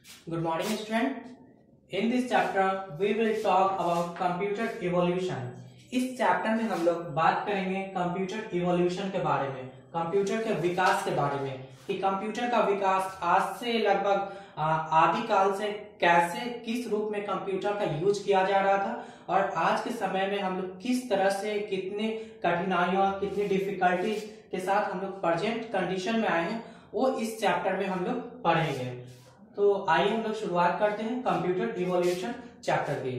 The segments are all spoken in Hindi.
Good morning, student. In this chapter, we will talk about computer evolution. इस चैप्टर में हम लोग बात करेंगे कंप्यूटर इवोल्यूशन के बारे में, कंप्यूटर के विकास के बारे में कि कंप्यूटर का विकास आज से लगभग आदिकाल से कैसे किस रूप में कंप्यूटर का यूज किया जा रहा था और आज के समय में हम लोग किस तरह से कितनी कठिनाइयों कितनी डिफिकल्टीज के साथ हम लोग प्रेजेंट कंडीशन में आए हैं वो इस चैप्टर में हम लोग पढ़ेंगे। तो आइए हम लोग शुरुआत करते हैं कंप्यूटर इवोल्यूशन चैप्टर की।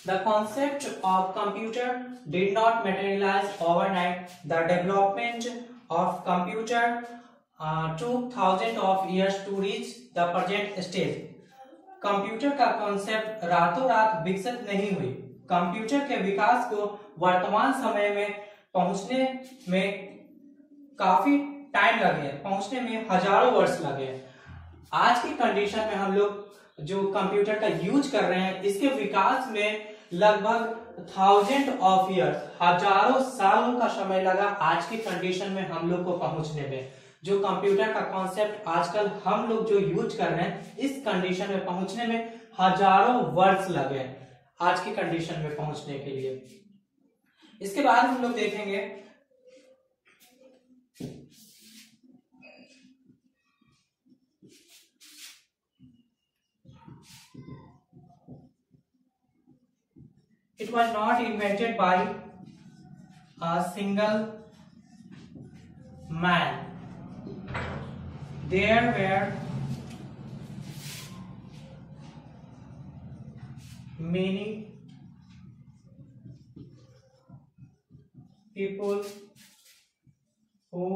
The concept of computer did not materialize overnight. The development of computer took thousands of years to reach the present stage. Computer का कॉन्सेप्ट रातों रात विकसित नहीं हुई। कंप्यूटर के विकास को वर्तमान समय में पहुंचने में काफी टाइम लगे, पहुंचने में हजारों वर्ष लगे। आज की कंडीशन में हम लोग जो कंप्यूटर का यूज कर रहे हैं इसके विकास में लगभग थाउजेंड ऑफ ईयर्स, हजारों सालों का समय लगा आज की कंडीशन में हम लोग को पहुंचने में। जो कंप्यूटर का कॉन्सेप्ट आजकल हम लोग जो यूज कर रहे हैं इस कंडीशन में पहुंचने में हजारों वर्ष लगे आज की कंडीशन में पहुंचने के लिए। इसके बाद हम लोग देखेंगे it was not invented by a single man. There were many people who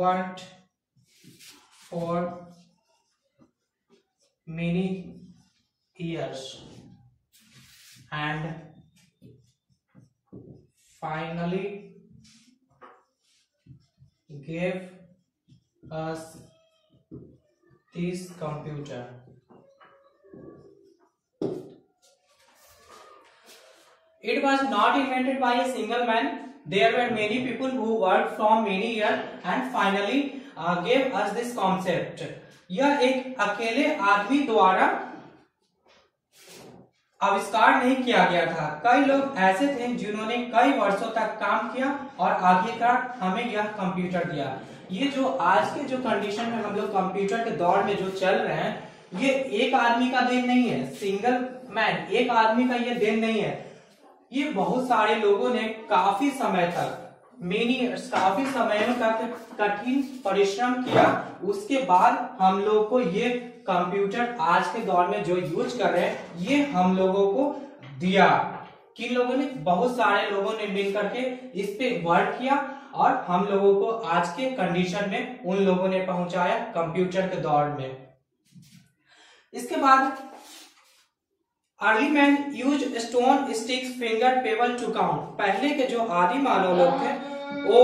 worked for many years and finally gave us this computer. It was not invented by a single man. There were many people who worked from many years and finally gave us this concept. यह एक अकेले आदमी द्वारा आविष्कार नहीं किया गया था। कई लोग ऐसे थे जिन्होंने कई वर्षों तक काम किया और आखिरकार हमें यह कंप्यूटर दिया। ये जो आज के जो कंडीशन में हम लोग कंप्यूटर के दौर में जो चल रहे हैं ये एक आदमी का देन नहीं है, सिंगल मैन, एक आदमी का ये देन नहीं है। ये बहुत सारे लोगों ने काफी समय तक काफी समय तक कठिन परिश्रम किया, उसके बाद हम लोग को ये कंप्यूटर आज के दौर में जो यूज कर रहे हैं ये हम लोगों को दिया। किन लोगों ने? बहुत सारे लोगों ने मिल करके इस पे वर्क किया और हम लोगों को आज के कंडीशन में उन लोगों ने पहुंचाया कंप्यूटर के दौर में। इसके बाद early man use stone, sticks, finger, pebble to count. पहले के जो आदि मानव लोग थे वो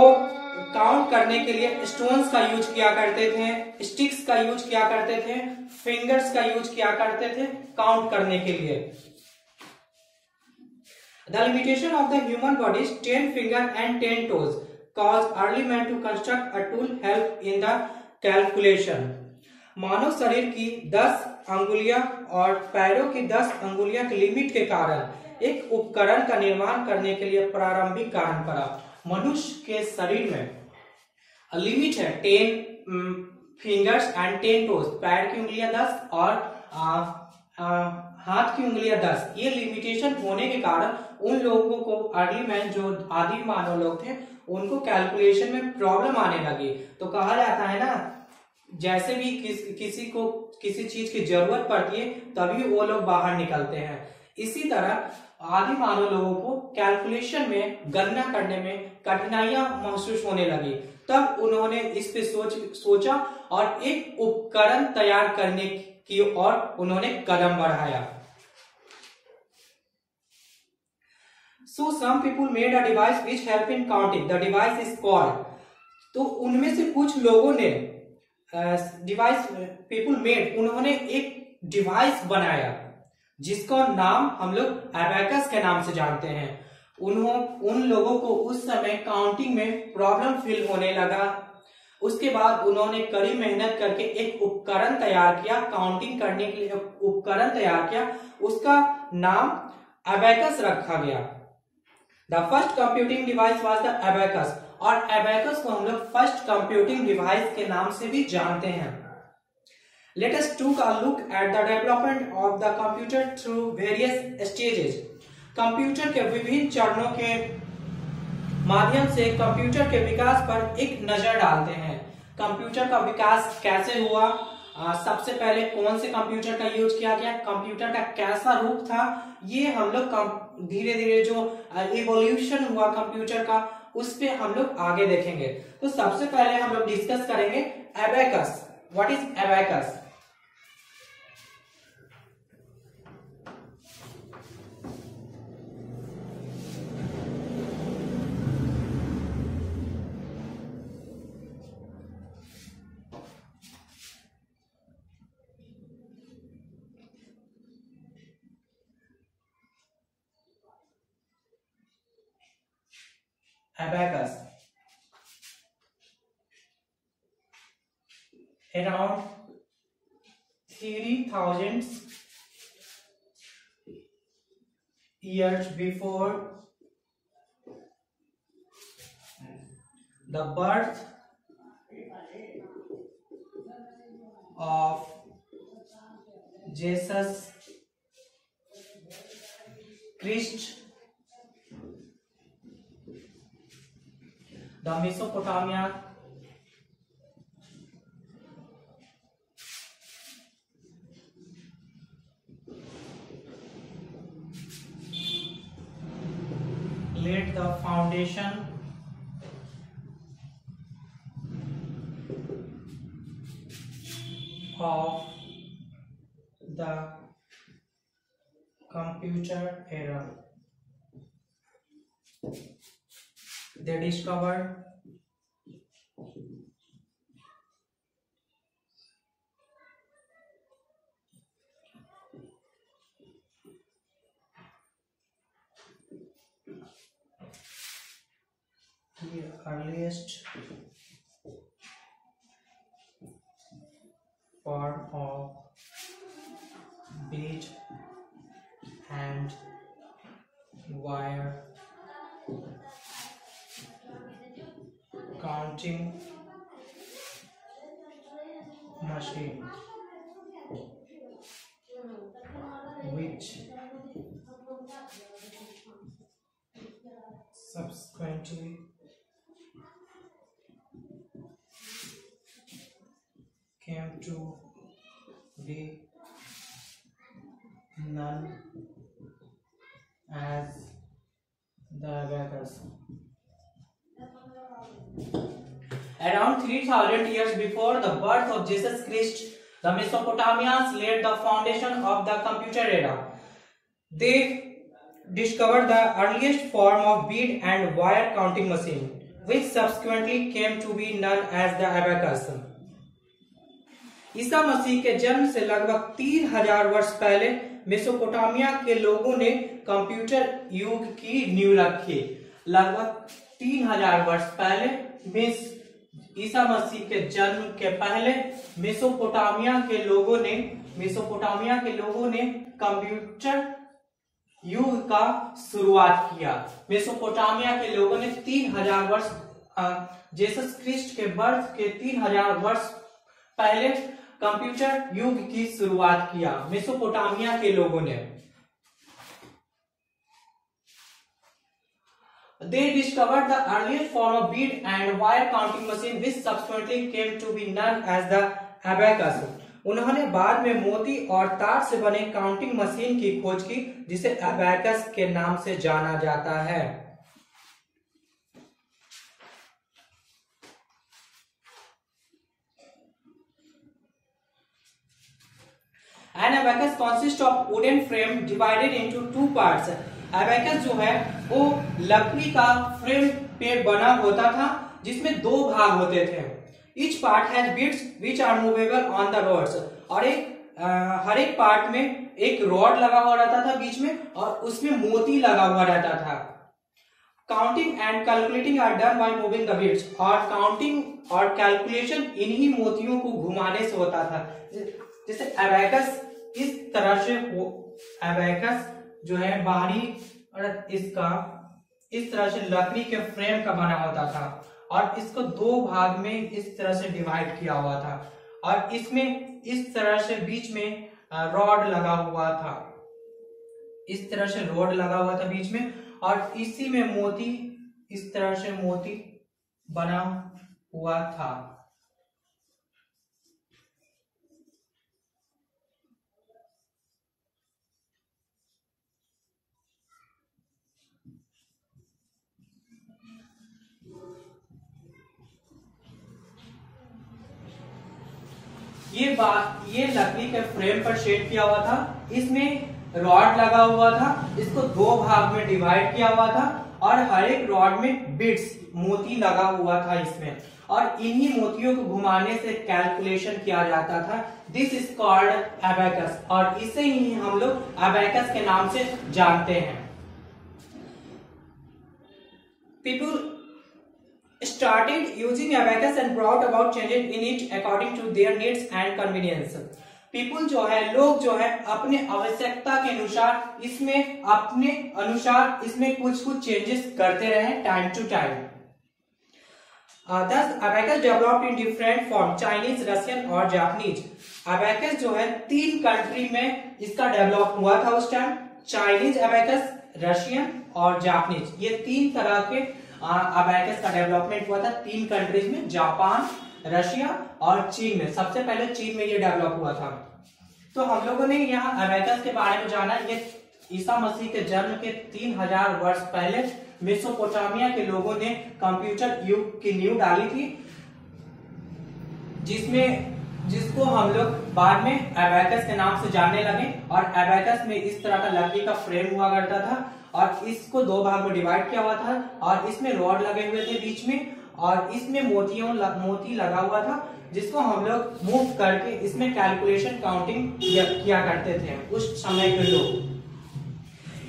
काउंट करने के लिए स्टोन्स का यूज किया करते थे, स्टिक्स का यूज किया करते थे, फिंगर्स का यूज किया करते थे काउंट करने के लिए। The limitation of the human body is 10 finger and 10 toes. caused early man to construct a tool help in the calculation. मानव शरीर की 10 अंगुलियां और पैरों की 10 अंगुलियां की लिमिट के कारण एक उपकरण का निर्माण करने के लिए प्रारंभिक कारण पड़ा। मनुष्य के शरीर में लिमिट है 10 फिंगर्स एंड 10 टोज, पैर की उंगलियां 10 और हाथ की उंगलियां 10। ये लिमिटेशन होने के कारण उन लोगों को अर्ली मैन, जो आदि मानव लोग थे, उनको कैलकुलेशन में प्रॉब्लम आने लगी। तो कहा जाता है ना, जैसे भी किसी को किसी चीज की जरूरत पड़ती है तभी वो लोग बाहर निकलते हैं। इसी तरह आदि मानव लोगों को कैलकुलेशन में, गणना करने में कठिनाइयां महसूस होने लगी। तब उन्होंने इस पे सोचा और एक उपकरण तैयार करने की ओर उन्होंने कदम बढ़ाया। So some people made a device which help in counting. The device is called. तो उनमें से कुछ लोगों ने उन्होंने एक डिवाइस बनाया जिसका नाम हम लोग एबैकस के नाम से जानते हैं। उन लोगों को उस समय काउंटिंग में प्रॉब्लम फील होने लगा। उसके बाद उन्होंने कड़ी मेहनत करके एक उपकरण तैयार किया, काउंटिंग करने के लिए उपकरण तैयार किया। उसका नाम एबैकस रखा गया। The first computing device was the abacus, और एबैकस को हम लोग फर्स्ट कंप्यूटिंग डिवाइस के नाम से भी जानते हैं। Let us take a look at the development of the computer through various stages. Computer के विभिन्न चरणों के माध्यम से कंप्यूटर के विकास पर एक नजर डालते हैं। कंप्यूटर का विकास कैसे हुआ, सबसे पहले कौन से कंप्यूटर का यूज किया गया, कंप्यूटर का कैसा रूप था, ये हम लोग धीरे धीरे जो इवोल्यूशन हुआ कंप्यूटर का, उस पे हम लोग आगे देखेंगे। तो सबसे पहले हम लोग डिस्कस करेंगे abacus. What is abacus? Abacus, around 3000 years before the birth of Jesus Christ, the Mesopotamia laid the foundation of the computer era. They discovered the earliest form of bead and wire counting machine, which subsequently came to be known as the abacus. Around 3000 years before the birth of Jesus Christ, the Mesopotamians laid the foundation of the computer era. They discovered the earliest form of bead and wire counting machine, which subsequently came to be known as the abacus. Isa Masih के जन्म से लगभग 3000 वर्ष पहले मेसोपोटामिया के लोगों ने कंप्यूटर युग की नींव रखी। लगभग 3000 वर्ष पहले ईसा मसीह के जन्म के पहले मेसोपोटामिया के लोगों ने कंप्यूटर युग का शुरुआत किया। मेसोपोटामिया के लोगों ने 3000 वर्ष जीसस क्रिस्ट के बर्थ के 3000 वर्ष पहले कंप्यूटर युग की शुरुआत किया मेसोपोटामिया के लोगों ने। They discovered the earliest form of bead and wire counting machine, which subsequently came to be known as the abacus. उन्होंने बाद में मोती और तार से बने काउंटिंग मशीन की खोज की, जिसे अबैकस के नाम से जाना जाता है। An abacus consists of wooden frame divided into two parts. Abacus जो है वो लकड़ी का फ्रेम पे बना होता था, जिसमें दो भाग होते थे। Each part has beads which are movable on the rods. और हर एक पार्ट में एक रॉड लगा हुआ रहता था बीच में, और उसमें मोती लगा हुआ रहता था। Counting and calculating are done by moving the beads. और काउंटिंग और कैलकुलेशन इन्हीं मोतियों को घुमाने से होता था। जैसे अबैकस इस तरह से अबैकस जो है बाहरी और इसका इस तरह से लकड़ी के फ्रेम का बना होता था, और इसको दो भाग में इस तरह से डिवाइड किया हुआ था, और इसमें इस तरह से बीच में रॉड लगा हुआ था। इस तरह से रॉड लगा हुआ था बीच में, और इसी में मोती, इस तरह से मोती बना हुआ था। ये लकड़ी के फ्रेम पर सेट किया हुआ था, इसमें रॉड लगा हुआ था, इसको दो भाग में डिवाइड किया हुआ था, और हर एक रॉड में बिट्स मोती लगा हुआ था इसमें, और इन्हीं मोतियों को घुमाने से कैलकुलेशन किया जाता था। दिस इज कॉल्ड अबैकस, और इसे ही हम लोग अबैकस के नाम से जानते हैं। People started using abacus and brought about changes in it according to their needs and convenience. People जो है, लोग जो है अपने आवश्यकता के अनुसार इसमें कुछ चेंजेस करते रहे time to time. Thus abacus developed in different form, Chinese, Russian और जापानीज। abacus जो है 3 कंट्री में इसका डेवलप हुआ था उस टाइम, चाइनीज abacus, रशियन और जापानीज। ये 3 तरह के अबैकस का डेवलपमेंट हुआ था 3 कंट्रीज में, जापान, रशिया और चीन में। सबसे पहले चीन में ये डेवलप हुआ था। तो हम लोगों ने यहाँ अबैकस के बारे में जाना। ये ईसा मसीह के जन्म के 3000 वर्ष पहले मेसोपोटामिया के लोगों ने कंप्यूटर युग की नींव डाली थी, जिसको हम लोग बाद में अबैकस के नाम से जानने लगे। और अबैकस में इस तरह का लकड़ी का फ्रेम हुआ करता था, और इसको 2 भाग में डिवाइड किया हुआ था, और इसमें रॉड लगे हुए थे बीच में, और इसमें मोती लगा हुआ था, जिसको हम लोग मूव करके इसमें कैलकुलेशन काउंटिंग किया करते थे उस समय के लोग।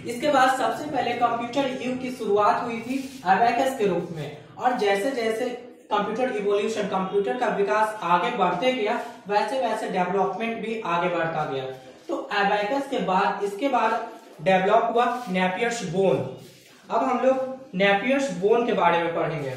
इसके बाद सबसे पहले कंप्यूटर युग की शुरुआत हुई थी अबैकस के रूप में, और जैसे जैसे कंप्यूटर इवोल्यूशन, कंप्यूटर का विकास आगे बढ़ते गया, वैसे वैसे डेवलपमेंट भी आगे बढ़ता गया। तो अबैकस के बाद इसके बाद डेवलप हुआ नेपियर्स बोन। अब हम लोग नेपियर्स बोन के बारे में पढ़ेंगे।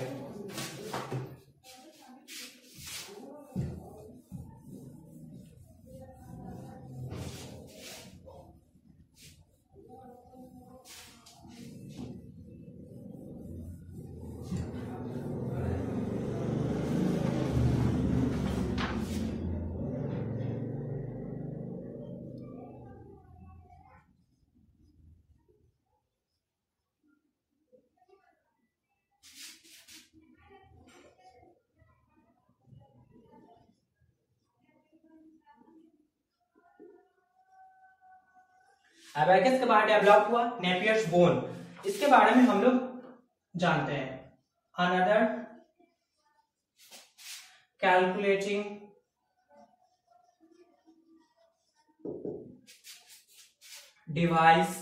अबैकस के बाद डेवलप हुआ नेपियर्स बोन। इसके बारे में हम लोग जानते हैं। Another calculating device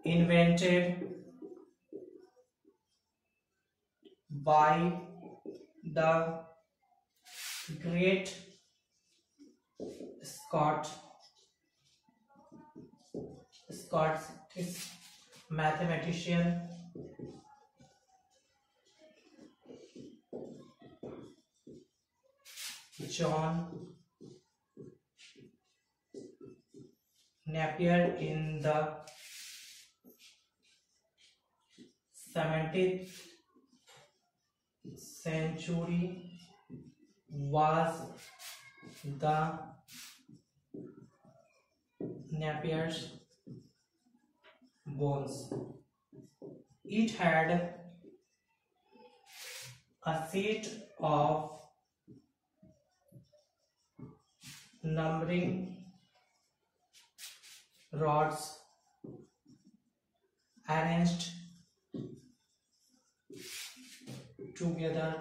invented by the great Scottish mathematician John Napier in the 17th century was the Napier's bones. It had a set of numbering rods arranged together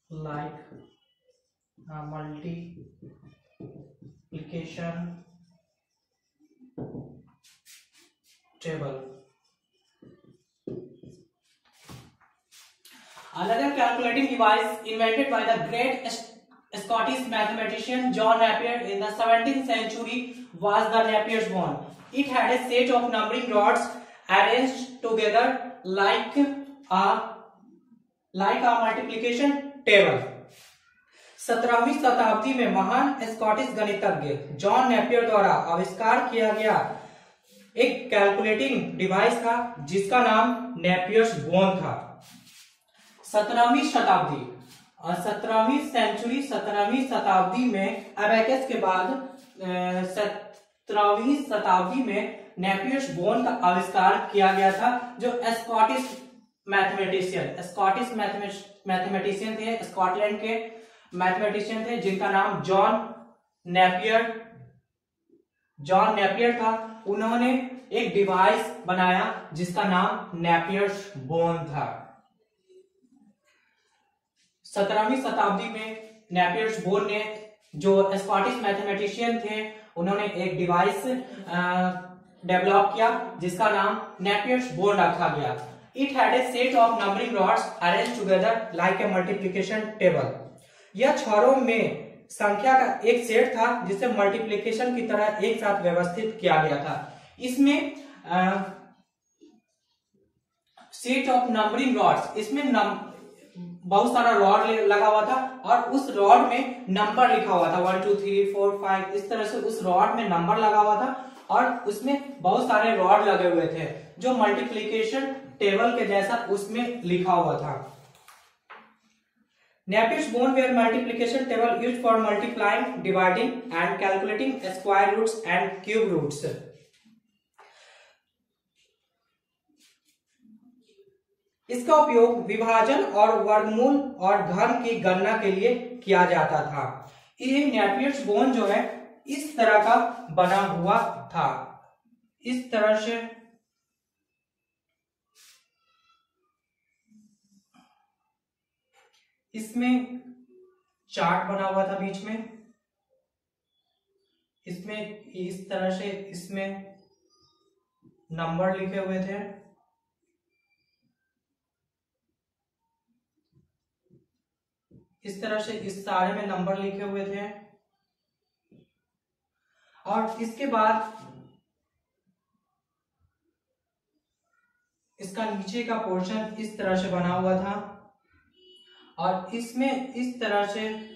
like a multiplication table. Another calculating device invented by the great Scottish mathematician John Napier in the 17th century was the Napier's bone. It had a set of numbering rods arranged together like a multiplication table. 17वीं शताब्दी में महान स्कॉटिश गणितज्ञ जॉन नेपियर द्वारा आविष्कार किया गया एक कैलकुलेटिंग डिवाइस था जिसका नाम नेपियर्स बोन था। 17वीं शताब्दी में अबेकस के बाद 17वीं शताब्दी में नेपियर्स बोन का आविष्कार किया गया था, जो स्कॉटिश मैथमेटिशियन थे, स्कॉटलैंड के मैथमेटिशियन थे, जिनका नाम जॉन नेपियर था। उन्होंने एक डिवाइस बनाया जिसका नाम नेपियर्स बोन था। 17वीं शताब्दी में नेपियर्स बोन ने, जो स्कॉटिश मैथमेटिशियन थे, उन्होंने एक डिवाइस डेवलप किया जिसका नाम नेपियर्स बोन रखा गया। It had a set of numbering rods arranged together like a multiplication table. यह छड़ों में संख्या का एक सेट था जिसे मल्टीप्लिकेशन की तरह एक साथ व्यवस्थित किया गया था। इसमें सेट ऑफ नंबरिंग रॉड्स, इसमें बहुत सारा रॉड लगा हुआ था और उस रॉड में नंबर लिखा हुआ था 1 2 3 4 5। इस तरह से उस रॉड में नंबर लगा हुआ था और उसमें बहुत सारे रॉड लगे हुए थे जो मल्टीप्लिकेशन टेबल के जैसा उसमें लिखा हुआ था। Napier's bone were multiplication table used for multiplying, dividing and calculating square roots and cube roots. इसका उपयोग विभाजन और वर्गमूल और घन की गणना के लिए किया जाता था। ये Napier's bone जो है इस तरह का बना हुआ था, इस तरह से इसमें चार्ट बना हुआ था बीच में, इसमें इस तरह से इसमें नंबर लिखे हुए थे। इस तरह से इस सारे में नंबर लिखे हुए थे और इसके बाद इसका नीचे का पोर्शन इस तरह से बना हुआ था और इसमें इस तरह से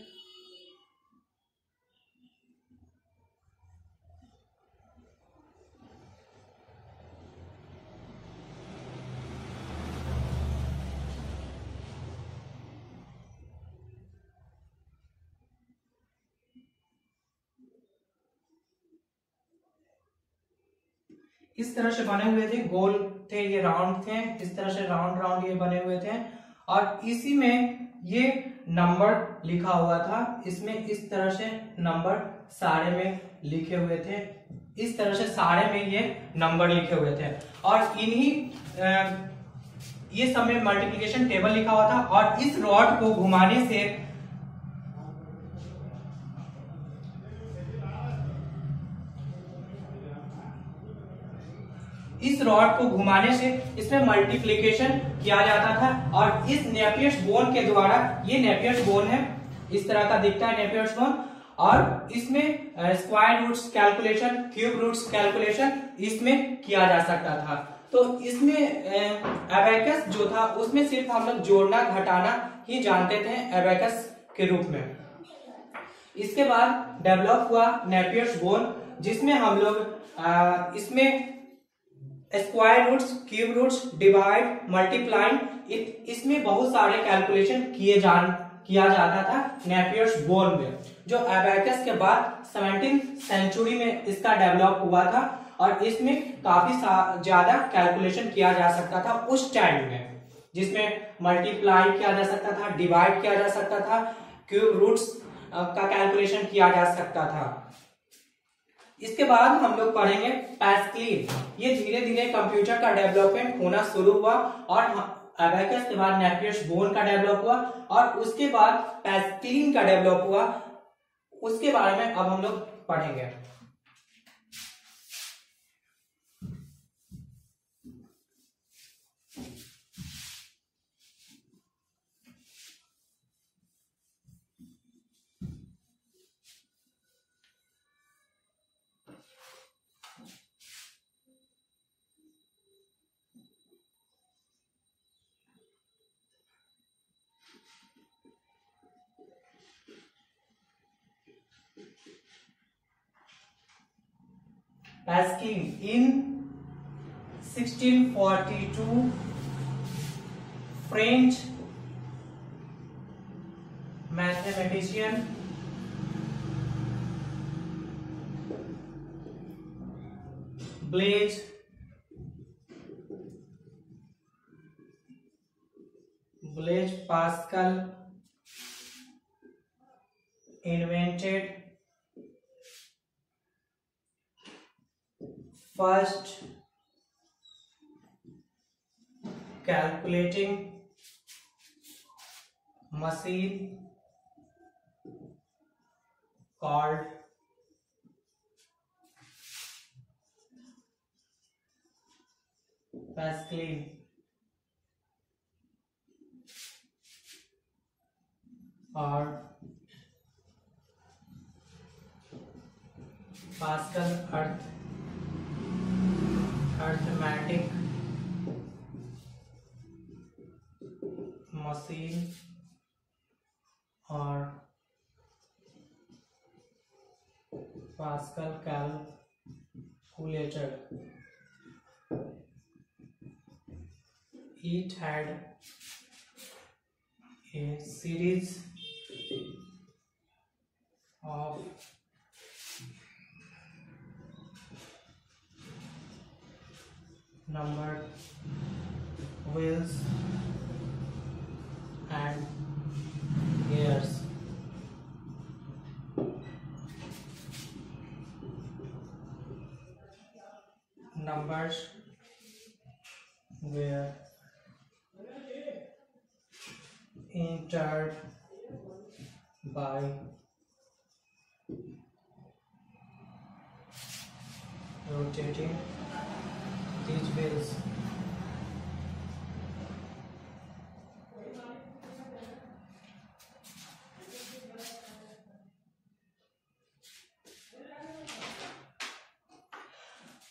बने हुए थे, गोल थे, ये राउंड थे, इस तरह से राउंड ये बने हुए थे और इसी में ये नंबर लिखा हुआ था। इसमें इस तरह से नंबर सारे में लिखे हुए थे, इस तरह से सारे में ये नंबर लिखे हुए थे और इन्हीं ये सब में मल्टीप्लिकेशन टेबल लिखा हुआ था और इस रॉड को घुमाने से इस रॉड को घुमाने से इसमें मल्टीप्लिकेशन किया जाता था और इस नेपियर्स बोन के द्वारा, ये नेपियर्स बोन है, इस तरह का दिखता है नेपियर्स बोन, और इसमें square roots calculation, cube roots calculation इसमें किया जा सकता था। तो इसमें एबेकस जो था उसमें सिर्फ हम लोग जोड़ना घटाना ही जानते थे एबेकस के रूप में। इसके बाद डेवलप हुआ नेपियर्स बोन, जिसमें हम लोग इसमें square roots, cube roots, divide, multiplying, इसमें बहुत सारे कैलकुलेशन किया जाता था नेपियर्स बोन में, जो एबेकस के बाद 17th सेंचुरी में इसका डेवलप हुआ था और इसमें काफी ज्यादा कैलकुलेशन किया जा सकता था उस टाइम में, जिसमें मल्टीप्लाई किया जा सकता था, डिवाइड किया जा सकता था, क्यूब रूट्स का कैलकुलेशन किया जा सकता था। इसके बाद हम लोग पढ़ेंगे पैस्कलिन। ये धीरे धीरे कंप्यूटर का डेवलपमेंट होना शुरू हुआ और एबेकस के बाद नेपियर्स बोन का डेवलप हुआ और उसके बाद पैस्कलिन का डेवलप हुआ। उसके बारे में अब हम लोग पढ़ेंगे। Pascal in 1642, French mathematician, Blaise Pascal invented first calculating machine called Pascal, और पास्कल अर्थमेटिक मशीन और pascal calculator. It had a series of numbered wheels and gears. Numbers were entered by rotating these wheels.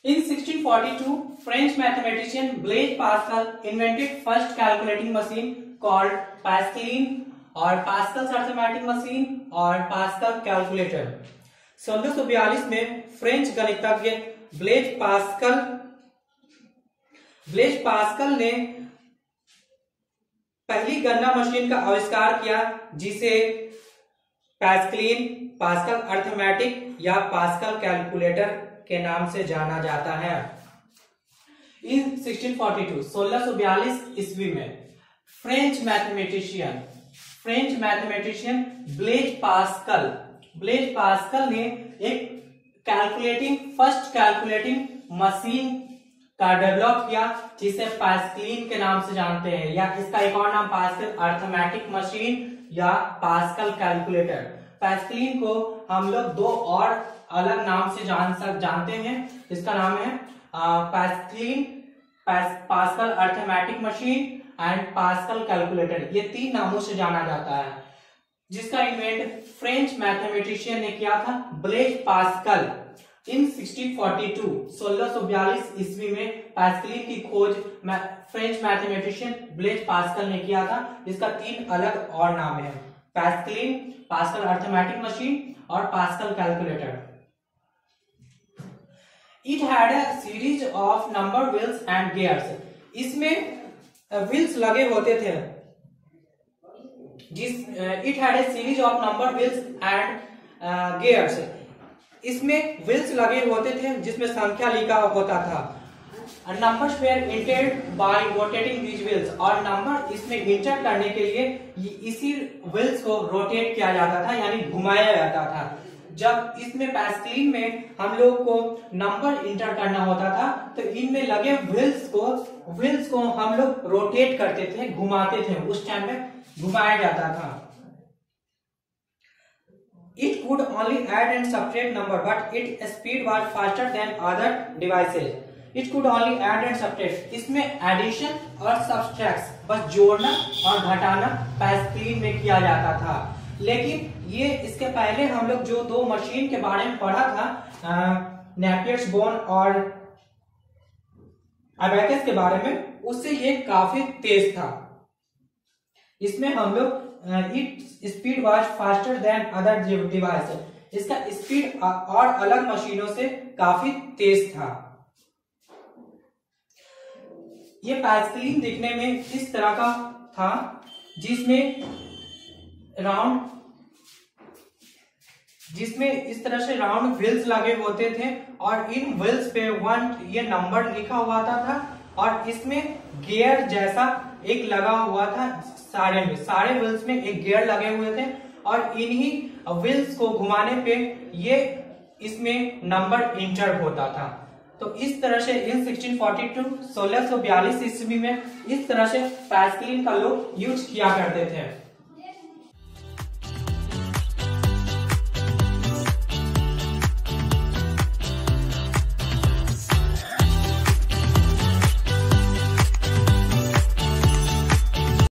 In 1642, French mathematician Blaise Pascal invented first calculating machine called Pascaline और Pascal's arithmetic machine और Pascal calculator। 1642 में फ्रेंच गणितज्ञ ब्लेज पास्कल ने पहली गणना मशीन का आविष्कार किया, जिसे पैस्कलिन, पास्कल अर्थमेटिक या पास्कल कैलकुलेटर के नाम से जाना जाता है। इन 1642 1642 ईस्वी में फ्रेंच मैथमेटिशियन ब्लेज पास्कल ने एक फर्स्ट कैलकुलेटिंग मशीन का डेवलप किया, जिसे पास्कलिन के नाम से जानते हैं, या इसका एक और नाम पास्कल अर्थमेटिक मशीन या पास्कल कैलकुलेटर। पास्कलिन को हम लोग दो और अलग नाम से जानते हैं। इसका नाम है Pascaline, pascal arithmetic machine and pascal calculator, ये 3 नामों से जाना जाता है, जिसका इन्वेंट फ्रेंच मैथमेटिशियन ने किया था ब्लेज पास्कल इन 1642 ईस्वी में। पास्कलिन की खोज फ्रेंच मैथमेटिशियन ब्लेज पास्कल ने किया था, जिसका 3 अलग और नाम है, पास्कलिन, पास्कल अर्थमेटिक मशीन और pascal calculator. It had a series of number wheels and gears. इसमें व्हील्स लगे होते थे, It had a series of number wheels and gears. इसमें व्हील्स लगे होते थे जिसमें संख्या लिखा होता था। Numbers were entered by rotating these wheels, और नंबर इसमें इंटर करने के लिए इसी व्हील्स को रोटेट किया जाता था, यानी घुमाया जाता था। जब इसमें पास्कलिन में हम लोग को नंबर इंटर करना होता था तो इनमें लगे व्हील्स को हम लोग रोटेट करते थे, घुमाते थे, उस टाइम में घुमाया जाता था। It could only add and subtract number, but its speed was faster than other devices. It could only add and subtract. इसमें एडिशन और सब्सट्रैक्ट, बस जोड़ना और घटाना पास्कलिन में किया जाता था। लेकिन ये इसके पहले हम लोग जो 2 मशीन के बारे में पढ़ा था, नेपियर्स बोन और अबैकस के बारे में, उससे ये काफी तेज था। इसमें हम लोग it speed was faster than other device, इसका स्पीड और अलग मशीनों से काफी तेज था। ये पास्कलिन दिखने में इस तरह का था, जिसमें इस तरह से राउंड व्हील्स लगे होते थे और इन व्हील्स पे 1 ये नंबर लिखा हुआ था और इसमें गियर जैसा एक लगा हुआ था। सारे व्हील्स में एक गियर लगे हुए थे और इन्हीं व्हील्स को घुमाने पे ये इसमें नंबर इंटर होता था। तो इस तरह से इन 1642 ईस्वी में इस तरह से पास्कलिन का लोग यूज किया करते थे।